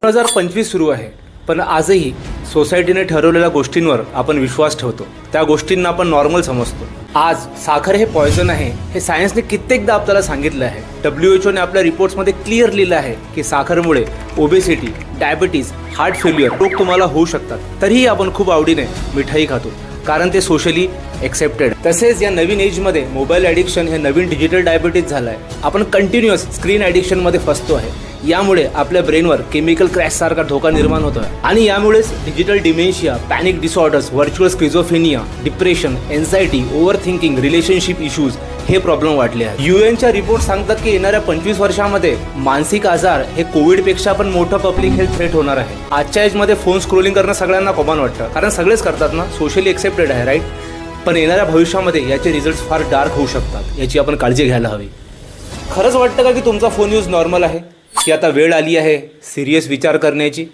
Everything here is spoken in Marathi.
2025 सुरू आहे, पण आजही सोसायटीने ठरवलेल्या गोष्टींवर आपण विश्वास ठेवतो. त्या गोष्टींना आपण नॉर्मल समजतो. आज साखर हे पॉयझन आहे हे सायन्सने कित्येकदा आपल्याला सांगितलं आहे. WHO ने आपल्या रिपोर्ट्समध्ये क्लिअर लिहिलं आहे की साखरमुळे ओबेसिटी, डायबिटीज, हार्ट फेल्युअर रोग तुम्हाला होऊ शकतात. तरीही आपण खूप आवडीने मिठाई खातो, कारण ते सोशली एक्सेप्टेड. तसेच या नवीन एजमध्ये मोबाईल ॲडिक्शन हे नवीन डिजिटल डायबिटीज झालं आहे. आपण कंटिन्युअस स्क्रीन ॲडिक्शनमध्ये फसतो आहे. यामुळे आपल्या ब्रेनवर केमिकल क्रॅश सारखा धोका निर्माण होतो आहे आणि यामुळेच digital dementia, panic disorders, virtual schizophrenia, depression, anxiety, over thinking, relationship issues हे प्रॉब्लेम वाढले आहेत. UN रिपोर्ट सांगतात की येणाऱ्या 25 वर्षामध्ये मानसिक आजार हे कोविडपेक्षा पण मोठं पब्लिक हेल्थ थ्रेट होणार आहे. आजच्या एजमध्ये फोन स्क्रोलिंग करणं सगळ्यांना कॉमन वाटतं, कारण सगळेच करतात ना, सोशली एक्सेप्टेड आहे, राईट. पण येणाऱ्या भविष्यामध्ये याचे रिझल्ट फार डार्क होऊ शकतात. याची आपण काळजी घ्यायला हवी. खरंच वाटतं का की तुमचा फोन यूज नॉर्मल आहे, की आता वेळ आली आहे सिरियस विचार करण्याची?